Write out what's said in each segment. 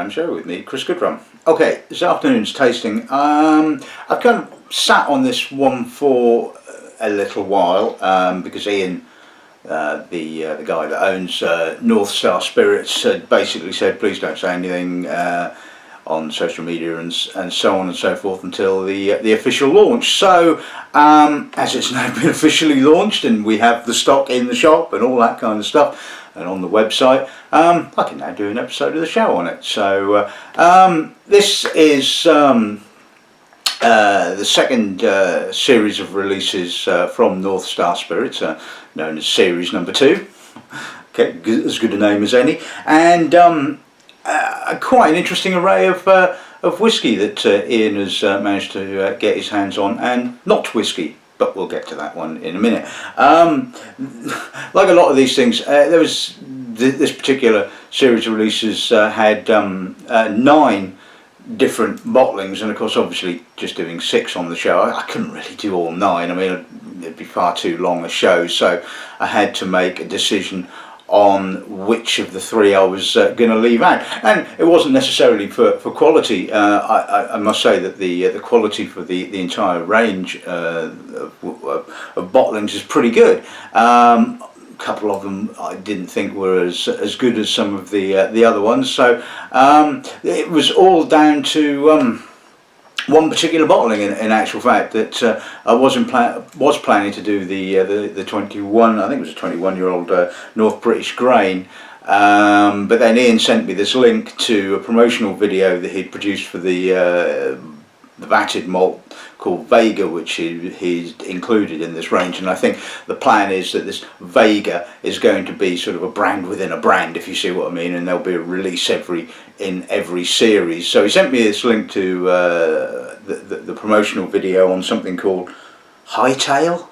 Dram Show with me, Chris Goodrum. Okay, this afternoon's tasting. I've kind of sat on this one for a little while because Ian, the guy that owns North Star Spirits, had basically said please don't say anything on social media and so on and so forth until the official launch. So as it's now been officially launched and we have the stock in the shop and all that kind of stuff and on the website, I can now do an episode of the show on it. So this is the second series of releases from North Star Spirits, known as series number 2. Okay, as good a name as any, and quite an interesting array of whiskey that Ian has managed to get his hands on, and not whiskey, but we'll get to that one in a minute. Like a lot of these things, there was this particular series of releases had 9 different bottlings, and of course obviously just doing 6 on the show, I couldn't really do all 9. I mean, it'd be far too long a show, so I had to make a decision on which of the 3 I was going to leave out, and it wasn't necessarily for quality. I must say that the quality for the entire range of bottlings is pretty good. A couple of them I didn't think were as good as some of the other ones, so it was all down to one particular bottling in actual fact that I was planning to do the 21, I think it was a 21-year-old North British grain, but then Ian sent me this link to a promotional video that he'd produced for the vatted malt called Vega, which he's included in this range, and I think the plan is that this Vega is going to be sort of a brand within a brand, if you see what I mean, and there'll be a release in every series. So he sent me this link to the promotional video on something called Hightail.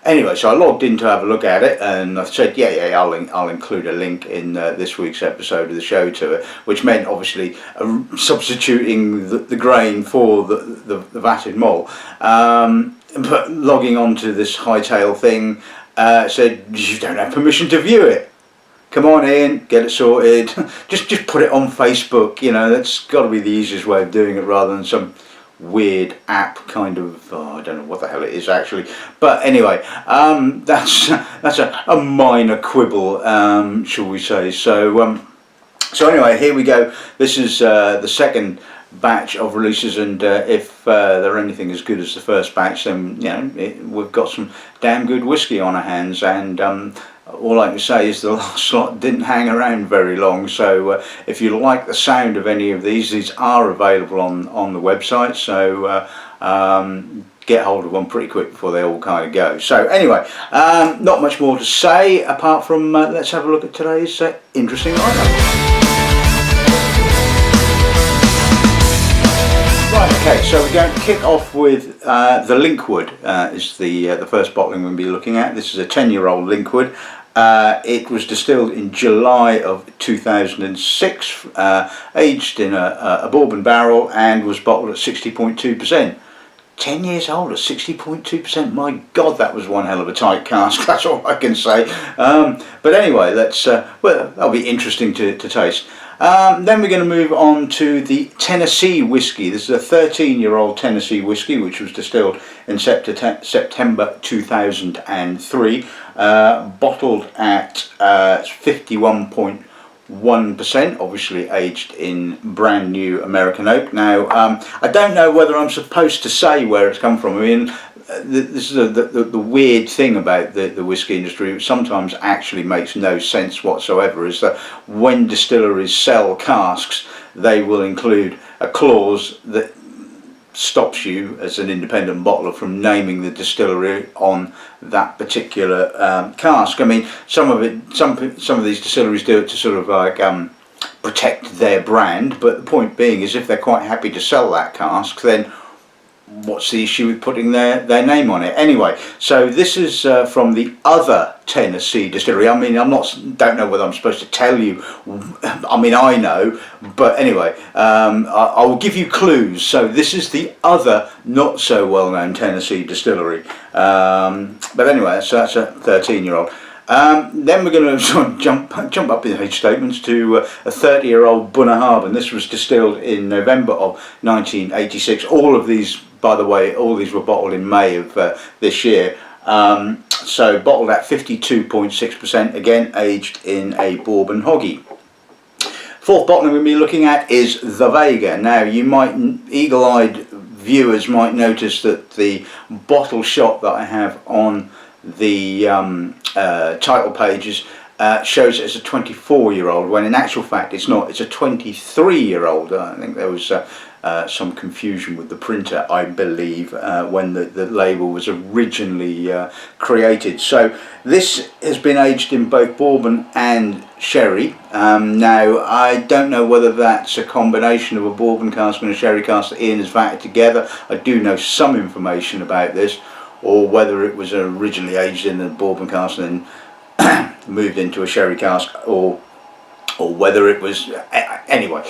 Anyway, so I logged in to have a look at it, and I said, yeah, I'll include a link in this week's episode of the show to it, which meant obviously substituting the grain for the vatted malt. But logging on to this Hightail thing said, you don't have permission to view it. Come on Ian, get it sorted. just put it on Facebook, you know, that's got to be the easiest way of doing it rather than some weird app kind of, I don't know what the hell it is actually, but anyway, that's a minor quibble, shall we say. So anyway, here we go. This is the second batch of releases, and if they're anything as good as the first batch, then you know we've got some damn good whiskey on our hands, and all I can say is the last lot didn't hang around very long, so if you like the sound of any of these are available on the website, so get hold of one pretty quick before they all kind of go. So anyway, not much more to say apart from let's have a look at today's interesting lineup. Right, okay, so we're going to kick off with the Linkwood, is the first bottling we'll be looking at. This is a 10-year-old Linkwood. It was distilled in July of 2006, aged in a bourbon barrel, and was bottled at 60.2%. 10 years old at 60.2%. My God, that was one hell of a tight cask. That's all I can say. But anyway, let's well, that'll be interesting to taste. Then we're going to move on to the Tennessee whiskey. This is a 13-year-old Tennessee whiskey which was distilled in September 2003, bottled at 51.1%, obviously aged in brand new American oak. Now I don't know whether I'm supposed to say where it's come from. I mean, this is the weird thing about the whiskey industry, which sometimes actually makes no sense whatsoever, is that when distilleries sell casks, they will include a clause that stops you as an independent bottler from naming the distillery on that particular cask. I mean, some of these distilleries do it to sort of like protect their brand, but the point being is if they're quite happy to sell that cask, then what's the issue with putting their name on it? Anyway, so this is from the other Tennessee distillery. I mean, don't know whether I'm supposed to tell you. I mean, I know, but anyway, I will give you clues. So this is the other not so well known Tennessee distillery. But anyway, so that's a 13-year-old. Then we're going to sort of jump up in the age statements to a 30-year-old Bunnahabhain. This was distilled in November of 1986. All of these, by the way, all these were bottled in May of this year. So bottled at 52.6%, again aged in a bourbon hoggy. Fourth bottle we'll be looking at is the Vega. Now, you might, eagle-eyed viewers might notice that the bottle shot that I have on the title pages shows it as a 24-year-old, when in actual fact it's not. It's a 23-year-old. I think there was some confusion with the printer, I believe, when the label was originally created. So this has been aged in both bourbon and sherry. Now, I don't know whether that's a combination of a bourbon cask and a sherry cask that Ian has vatted together. I do know some information about this, or whether it was originally aged in a bourbon cask and then moved into a sherry cask, or whether it was anyway.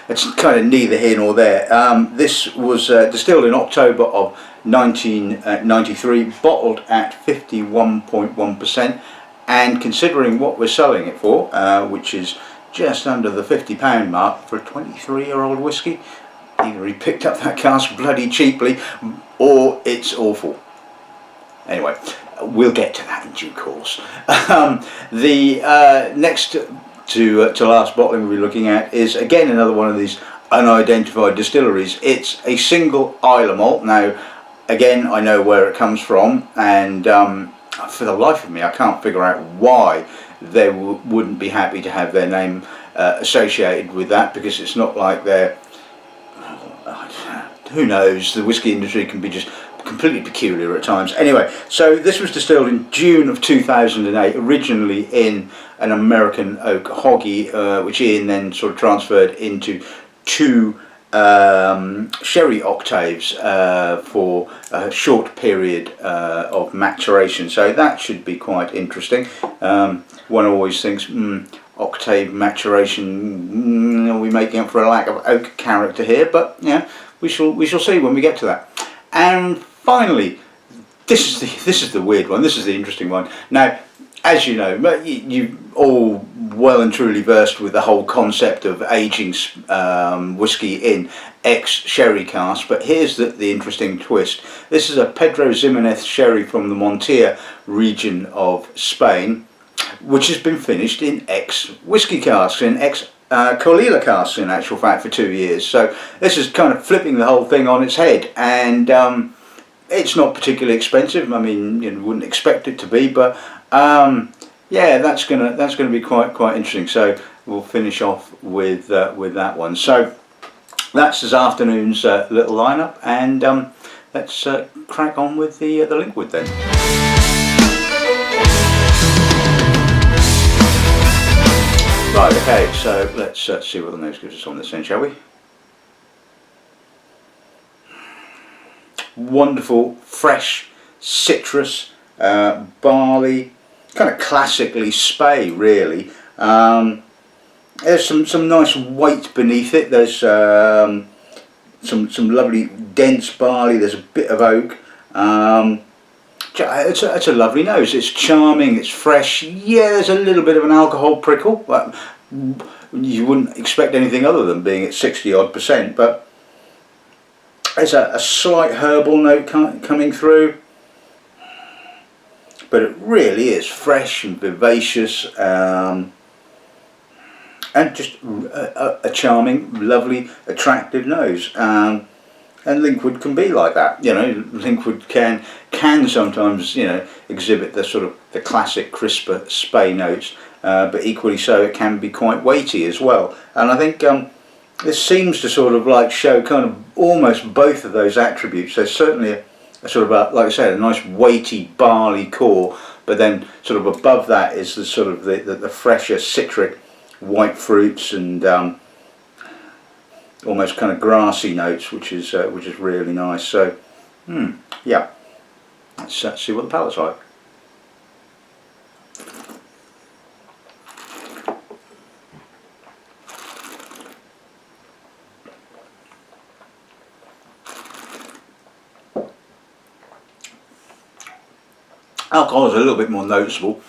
It's kind of neither here nor there. This was distilled in October of 1993, bottled at 51.1%, and considering what we're selling it for, which is just under the £50 mark for a 23-year-old whisky, either he picked up that cask bloody cheaply, or it's awful. Anyway, we'll get to that in due course. The next to last bottling we'll be looking at is again another one of these unidentified distilleries. It's a single Islay malt. Now, again, I know where it comes from, and for the life of me I can't figure out why they wouldn't be happy to have their name associated with that, because it's not like they're, who knows, the whisky industry can be just completely peculiar at times. Anyway, so this was distilled in June of 2008, originally in an American oak hoggy, which Ian then sort of transferred into 2 sherry octaves for a short period of maturation. So that should be quite interesting. One always thinks, octave maturation, are we making up for a lack of oak character here? But yeah, we shall see when we get to that. And finally, this is the weird one. This is the interesting one. Now, as you know, you all well and truly versed with the whole concept of aging whisky in ex-sherry casks, but here's the interesting twist. This is a Pedro Ximinez sherry from the Montilla region of Spain, which has been finished in ex-whisky casks, in ex-Colilla casks in actual fact, for 2 years. So this is kind of flipping the whole thing on its head, and it's not particularly expensive. I mean, you wouldn't expect it to be, but yeah, that's gonna be quite interesting. So we'll finish off with that one. So that's this afternoon's little lineup, and let's crack on with the Linkwood then. Right, okay, so let's see what the nose gives us on this end, shall we? Wonderful, fresh citrus, barley, kind of classically Spey, really. There's some nice weight beneath it. There's some lovely dense barley. There's a bit of oak. It's a lovely nose. It's charming. It's fresh. Yeah, there's a little bit of an alcohol prickle, but you wouldn't expect anything other than being at 60-odd%. But there's a slight herbal note coming through. But it really is fresh and vivacious, and just a charming, lovely, attractive nose. And Linkwood can be like that. You know, Linkwood can sometimes, you know, exhibit the sort of the classic crisper Spey notes, but equally so it can be quite weighty as well. And I think this seems to sort of like show kind of almost both of those attributes. There's certainly a sort of, like I said, a nice weighty barley core, but then sort of above that is the sort of the fresher citric white fruits and almost kind of grassy notes, which is really nice. So yeah, let's see what the palate's like. Alcohol is a little bit more noticeable.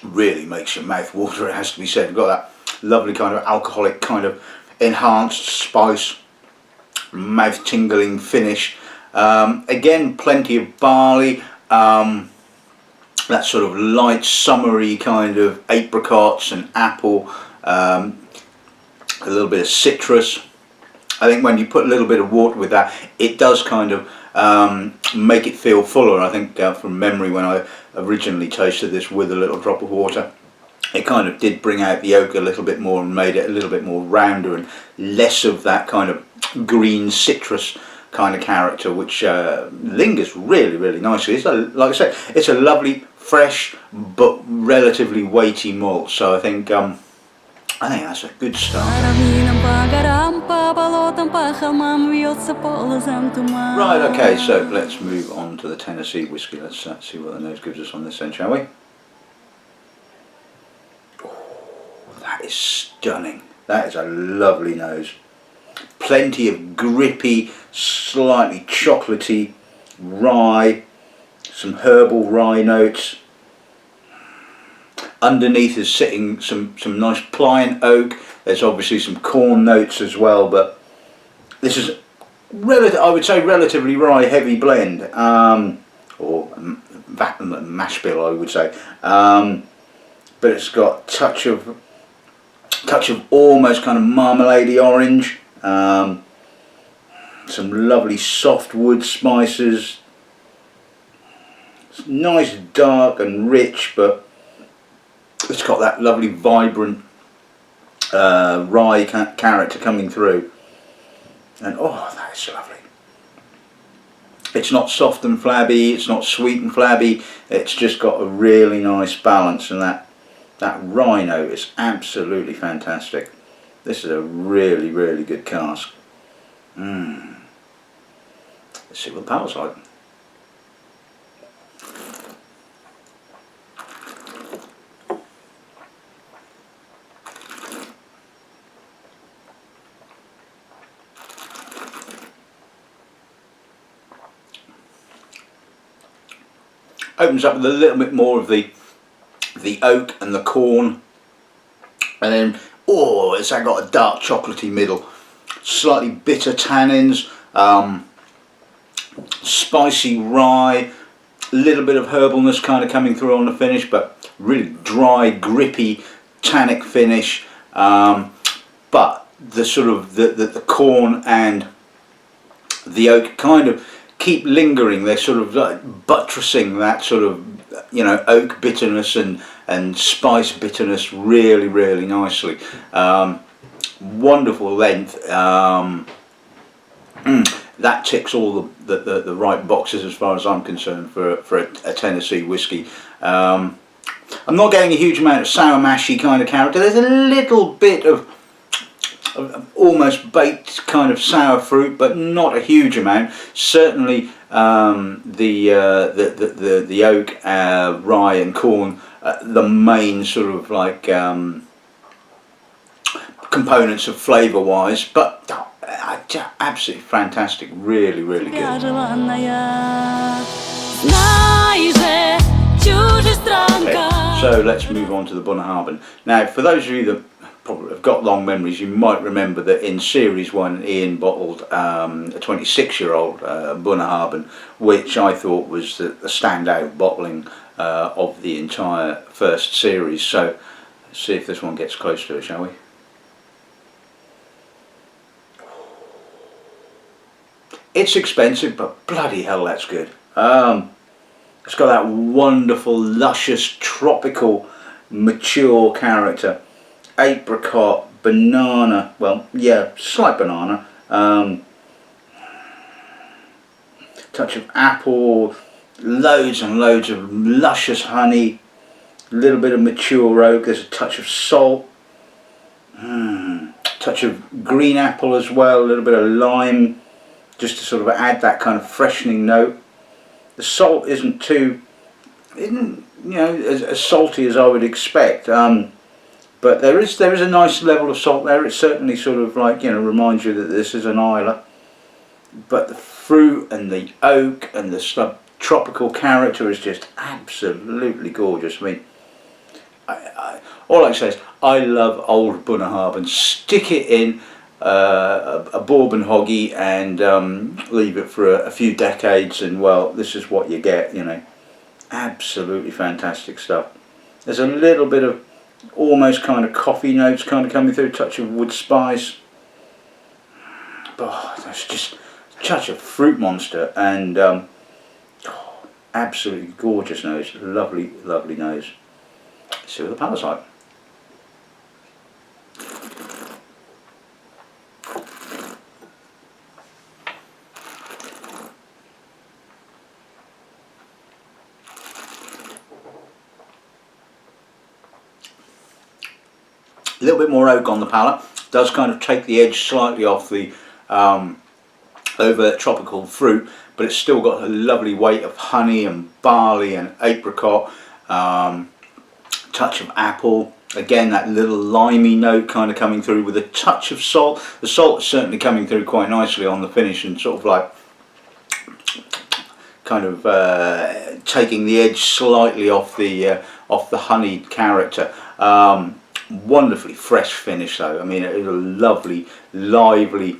Really makes your mouth water, it has to be said. You've got that lovely kind of alcoholic, kind of enhanced spice, mouth tingling finish. Again, plenty of barley, that sort of light summery kind of apricots and apple, a little bit of citrus. I think when you put a little bit of water with that, it does kind of make it feel fuller. I think from memory, when I originally tasted this with a little drop of water, it kind of did bring out the oak a little bit more and made it a little bit more rounder and less of that kind of green citrus kind of character, which lingers really, really nicely. It's like I said, it's a lovely, fresh but relatively weighty malt. So I think that's a good start. Right, okay, so let's move on to the Tennessee whiskey. Let's see what the nose gives us on this end, shall we? Oh, that is stunning. That is a lovely nose. Plenty of grippy, slightly chocolatey rye, some herbal rye notes. Underneath is sitting some nice pliant oak. There's obviously some corn notes as well, but this is I would say relatively rye heavy blend, or mash bill I would say, but it's got touch of almost kind of marmalade-y orange, some lovely soft wood spices. It's nice, dark and rich, but it's got that lovely vibrant rye character coming through, and oh, that is lovely. It's not soft and flabby, it's not sweet and flabby, it's just got a really nice balance, and that rye note is absolutely fantastic. This is a really, really good cask. Let's see what the palate's like. Opens up with a little bit more of the oak and the corn, and then it's got a dark chocolatey middle, slightly bitter tannins, spicy rye, a little bit of herbalness kind of coming through on the finish, but really dry, grippy, tannic finish. But the sort of the corn and the oak kind of keep lingering. They're sort of like buttressing that sort of, oak bitterness and spice bitterness really, really nicely. Wonderful length. That ticks all the right boxes as far as I'm concerned for a Tennessee whiskey. I'm not getting a huge amount of sour mashy kind of character. There's a little bit of almost baked kind of sour fruit, but not a huge amount. Certainly the oak, rye and corn, the main sort of like components of flavour wise, but absolutely fantastic, really, really good. Okay, so let's move on to the Bunnahabhain. Now, for those of you that probably have got long memories, you might remember that in Series 1 Ian bottled a 26-year-old Bunnahabhain, which I thought was the standout bottling of the entire first series. So let's see if this one gets close to it, shall we? It's expensive, but bloody hell, that's good. It's got that wonderful, luscious, tropical, mature character. Apricot, banana, well, yeah, slight banana. Touch of apple, loads and loads of luscious honey, a little bit of mature oak, there's a touch of salt, touch of green apple as well, a little bit of lime, just to sort of add that kind of freshening note. The salt isn't as salty as I would expect, but there is a nice level of salt there. It certainly sort of like, reminds you that this is an Islay. But the fruit and the oak and the stuff, tropical character is just absolutely gorgeous. I mean, all I can say is I love old Bunnahabhain. Stick it in a bourbon hoggy and leave it for a few decades, and well, this is what you get, you know. Absolutely fantastic stuff. There's a little bit of almost kind of coffee notes kind of coming through, a touch of wood spice. Oh, that's just such a fruit monster, and absolutely gorgeous nose. Lovely, lovely nose. Let's see what the palate's like. A little bit more oak on the palate. Does kind of take the edge slightly off the over tropical fruit, but it's still got a lovely weight of honey and barley and apricot, touch of apple. Again, that little limey note kind of coming through with a touch of salt. The salt is certainly coming through quite nicely on the finish and sort of like kind of taking the edge slightly off the honeyed character. Wonderfully fresh finish though. I mean, it's a lovely, lively,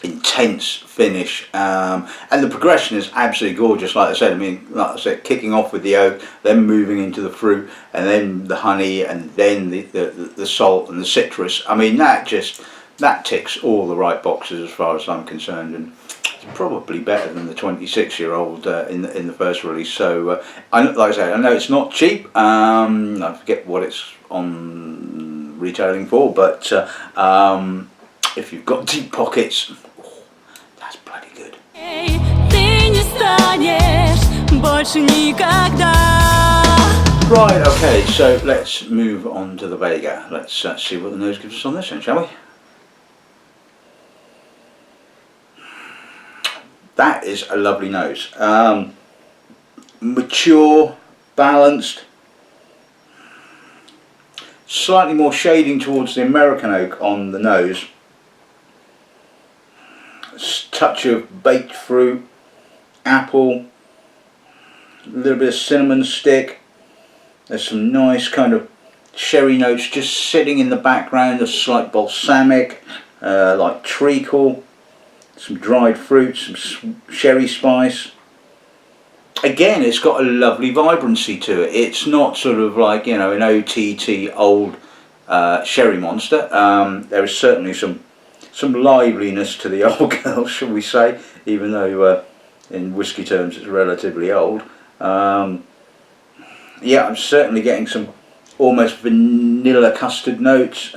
intense finish, and the progression is absolutely gorgeous. Like I said, I mean, like I said, kicking off with the oak, then moving into the fruit, and then the honey, and then the salt and the citrus. I mean, that ticks all the right boxes as far as I'm concerned, and it's probably better than the 26-year-old in the first release. So, like I said, I know it's not cheap. I forget what it's on retailing for, but if you've got deep pockets, that's bloody good. Right, okay, so let's move on to the Vega. Let's see what the nose gives us on this one, shall we? That is a lovely nose. Mature, balanced, slightly more shading towards the American oak on the nose. Touch of baked fruit, apple, a little bit of cinnamon stick. There's some nice kind of sherry notes just sitting in the background, a slight balsamic, like treacle, some dried fruit, some sherry spice. Again, it's got a lovely vibrancy to it. It's not sort of like, you know, an OTT old sherry monster. There is certainly some liveliness to the old girl, shall we say, even though in whiskey terms it's relatively old. Yeah, I'm certainly getting some almost vanilla custard notes,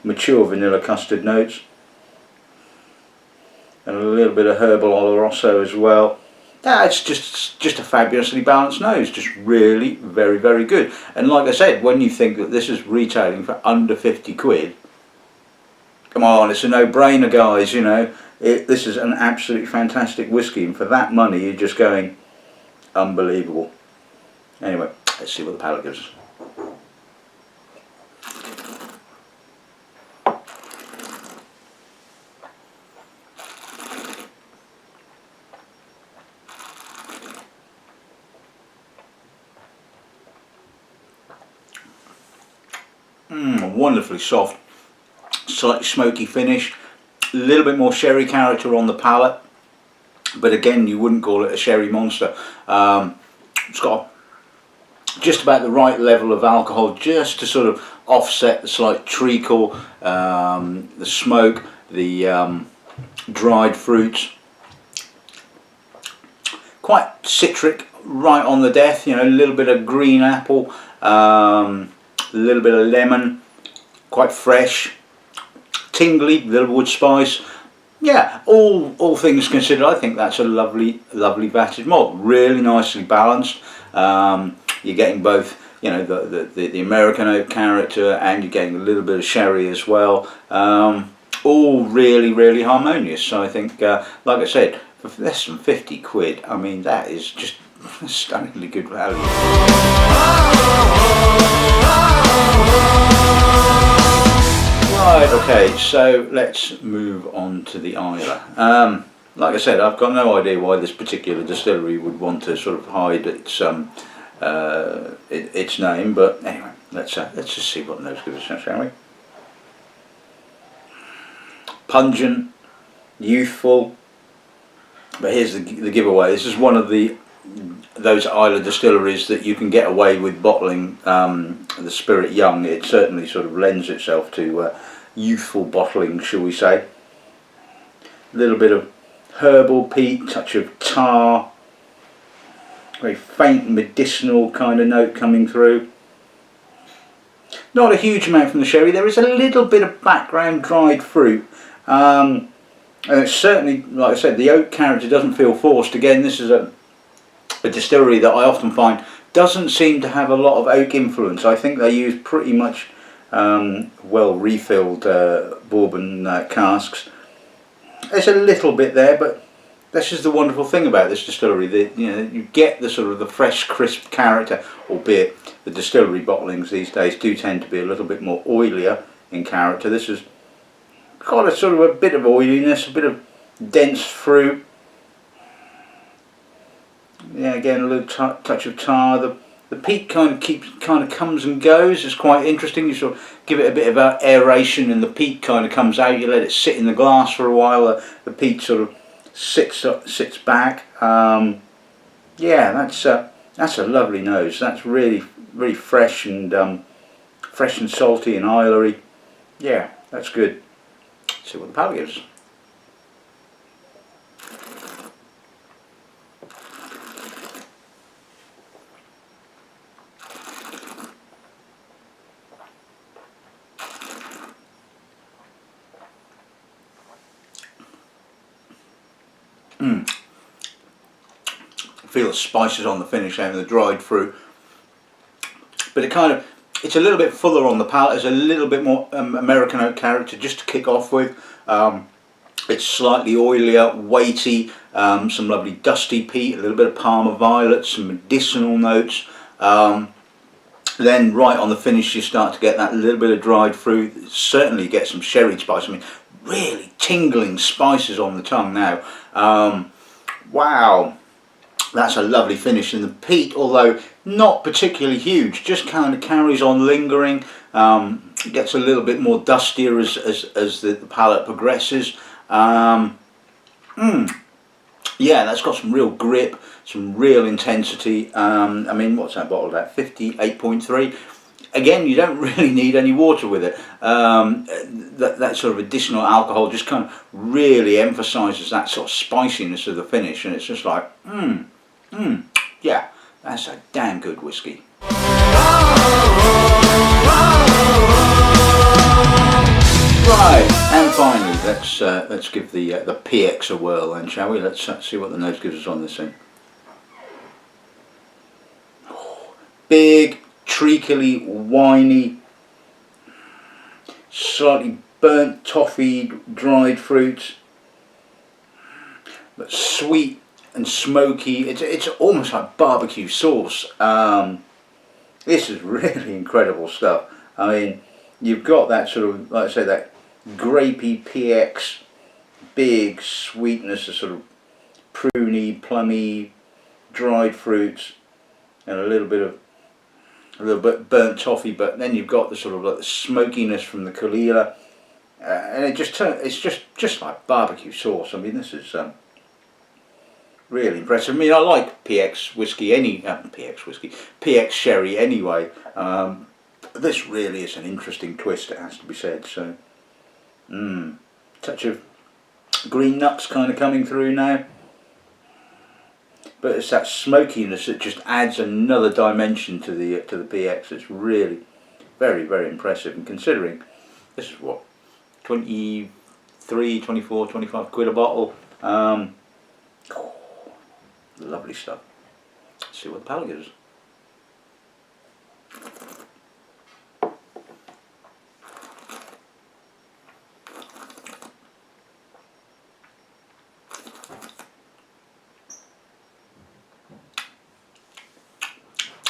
mature vanilla custard notes, and a little bit of herbal oloroso as well. It's just a fabulously balanced nose, just really very, very good. And like I said, when you think that this is retailing for under 50 quid, come on, it's a no-brainer, guys. You know, this is an absolutely fantastic whiskey, and for that money you're just going unbelievable. Anyway, let's see what the palate gives us. Wonderfully soft, slightly smoky finish, a little bit more sherry character on the palate, but again, you wouldn't call it a sherry monster. It's got just about the right level of alcohol, just to sort of offset the slight treacle, the smoke, the dried fruits. Quite citric, right on the death. You know, a little bit of green apple, a little bit of lemon. Quite fresh, tingly, little wood spice. Yeah, all things considered, I think that's a lovely vatted malt. Really nicely balanced. You're getting both, you know, the American oak character, and you're getting a little bit of sherry as well. All really harmonious. So I think, like I said, for less than 50 quid, I mean, that is just stunningly good value. Right, okay, so let's move on to the Islay. like I said, I've got no idea why this particular distillery would want to sort of hide its name, but anyway, let's just see what nose gives us, shall we? Pungent, youthful, but here's the giveaway. This is one of those Islay distilleries that you can get away with bottling the spirit young. It certainly sort of lends itself to youthful bottling, shall we say. A little bit of herbal peat, touch of tar, very faint medicinal kind of note coming through. Not a huge amount from the sherry. There is a little bit of background dried fruit, and it's certainly, like I said, the oak character doesn't feel forced. Again, this is a distillery that I often find doesn't seem to have a lot of oak influence. I think they use pretty much well refilled bourbon casks. There's a little bit there, but this is the wonderful thing about this distillery. That you get the sort of the fresh, crisp character, albeit the distillery bottlings these days do tend to be a little bit more oilier in character. This has got a sort of a bit of oiliness, a bit of dense fruit. Yeah, again a little touch of tar. The peat kind of comes and goes. It's quite interesting. You sort of give it a bit of aeration, and the peat kind of comes out. You let it sit in the glass for a while. The peat sort of sits back. Yeah, that's a lovely nose. That's really fresh and salty and Islay. Yeah, that's good. Let's see what the palate gives. Feel the spices on the finish and the dried fruit, but it's a little bit fuller on the palate. There's a little bit more American oak character just to kick off with. It's slightly oilier, weighty, some lovely dusty peat, a little bit of Parma violet, some medicinal notes. Then right on the finish you start to get that little bit of dried fruit. Certainly get some sherry spice. I mean, really tingling spices on the tongue now. Wow. That's a lovely finish, and the peat, although not particularly huge, just kind of carries on lingering. It gets a little bit more dustier as the palate progresses. Yeah, that's got some real grip, some real intensity. I mean, what's that bottle at? 58.3. Again, you don't really need any water with it. That sort of additional alcohol just kind of really emphasises that sort of spiciness of the finish, and it's just like, yeah, that's a damn good whiskey. Right, and finally, let's give the PX a whirl, then, shall we? Let's see what the nose gives us on this thing. Big, treacly, winey, slightly burnt toffee, dried fruits, but sweet and smoky. It's almost like barbecue sauce. This is really incredible stuff. I mean, you've got that sort of, like I say, that grapey PX, big sweetness, a sort of pruny, plummy, dried fruits, and a little bit burnt toffee. But then you've got the sort of like the smokiness from the Kalila, and it's just like barbecue sauce. I mean, this is really impressive. I mean, I like PX whiskey, PX sherry anyway. This really is an interesting twist, it has to be said. So, touch of green nuts kind of coming through now, but it's that smokiness that just adds another dimension to the PX. It's really very, very impressive, and considering this is what, 23, 24, 25 quid a bottle. Lovely stuff. Let's see what the palate gives.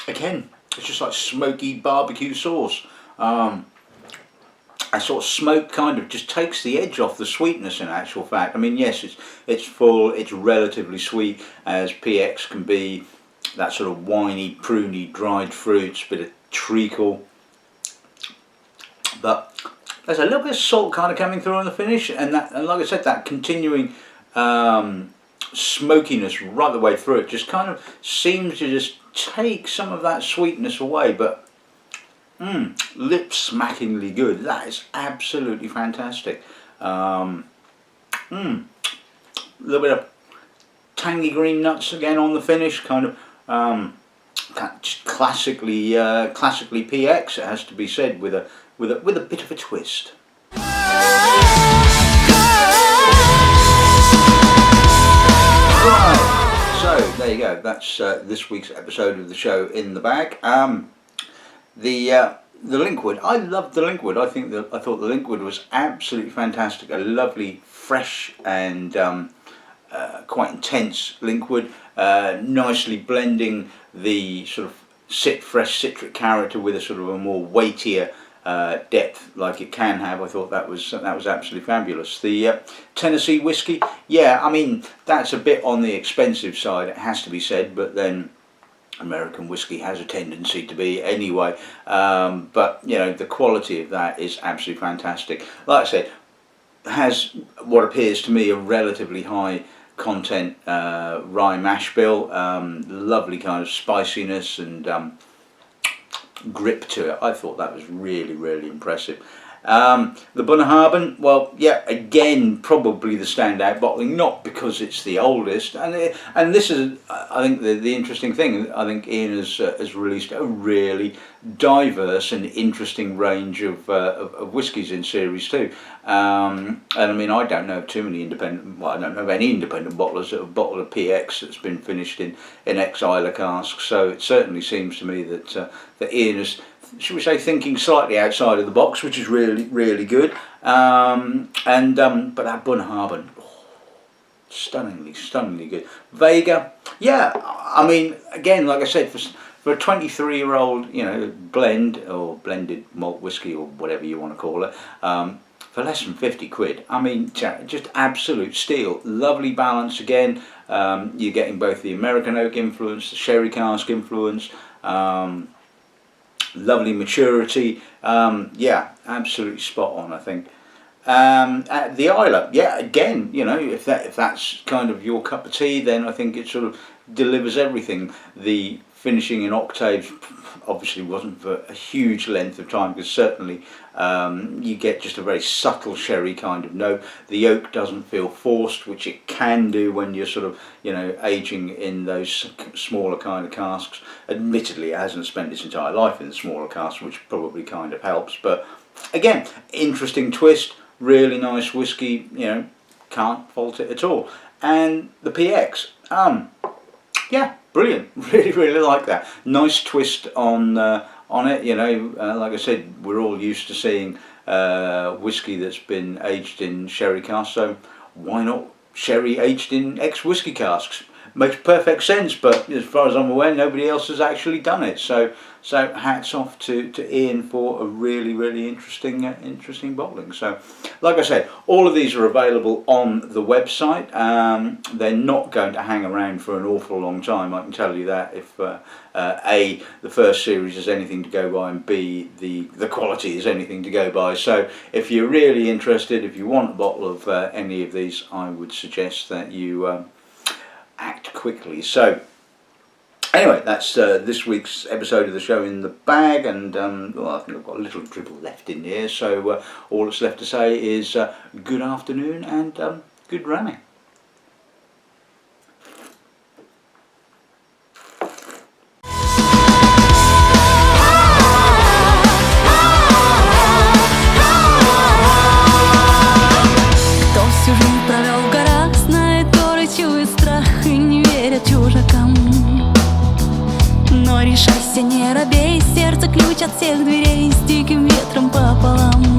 Again, it's just like smoky barbecue sauce. And that sort of smoke kind of just takes the edge off the sweetness in actual fact. I mean, yes, it's full, it's relatively sweet, as PX can be, that sort of winey, pruny, dried fruits, bit of treacle. But there's a little bit of salt kind of coming through on the finish, and like I said, that continuing smokiness right the way through it just kind of seems to just take some of that sweetness away. But lip smackingly good. That is absolutely fantastic. A little bit of tangy green nuts again on the finish, kind of just classically PX, it has to be said, with a bit of a twist. Right, so there you go. That's this week's episode of the show in the bag. The Linkwood. I loved the Linkwood. I thought the Linkwood was absolutely fantastic. A lovely, fresh and quite intense Linkwood. Nicely blending the sort of fresh citric character with a sort of a more weightier depth like it can have. I thought that was absolutely fabulous. The Tennessee whiskey, yeah, I mean, that's a bit on the expensive side, it has to be said, but then American whiskey has a tendency to be anyway. But you know, the quality of that is absolutely fantastic. Like I said, has what appears to me a relatively high content rye mash bill, lovely kind of spiciness and grip to it. I thought that was really, really impressive. The Bunnahabhain, well, yeah, again, probably the standout bottling, not because it's the oldest, and this is, I think, the interesting thing. I think Ian has released a really diverse and interesting range of whiskies in Series 2. And I mean, I don't know too many independent, well, I don't know of any independent bottlers that have bottled a PX that's been finished in ex-Islay casks, so it certainly seems to me that Ian is, should we say, thinking slightly outside of the box, which is really, really good. But that Bunnahabhain, stunningly good. Vega, yeah, I mean, again, like I said, for a 23-year-old, you know, blend or blended malt whiskey or whatever you want to call it, for less than 50 quid, I mean, just absolute steal. Lovely balance again. You're getting both the American oak influence, the sherry cask influence. Lovely maturity, yeah, absolutely spot on, I think. At the Islay, yeah, again, you know, if that's kind of your cup of tea, then I think it sort of delivers everything. The finishing in octaves obviously wasn't for a huge length of time, because certainly you get just a very subtle sherry kind of note. The oak doesn't feel forced, which it can do when you're sort of, you know, aging in those smaller kind of casks. Admittedly, it hasn't spent its entire life in the smaller casks, which probably kind of helps. But again, interesting twist, really nice whiskey, you know, can't fault it at all. And the PX, yeah, brilliant. Really, really like that. Nice twist on it. You know, like I said, we're all used to seeing whiskey that's been aged in sherry casks, so why not sherry aged in ex-whiskey casks? Makes perfect sense, but as far as I'm aware, nobody else has actually done it. So hats off to Ian for a really, really interesting bottling. So, like I said, all of these are available on the website. They're not going to hang around for an awful long time, I can tell you that. If A, the first series is anything to go by, and B, the quality is anything to go by. So if you're really interested, if you want a bottle of any of these, I would suggest that you act quickly. So anyway, that's this week's episode of the show in the bag, and well, I think I've got a little dribble left in here, so all that's left to say is good afternoon and good ramming. Но решайся, не робей, сердце ключ от всех дверей, с диким ветром пополам.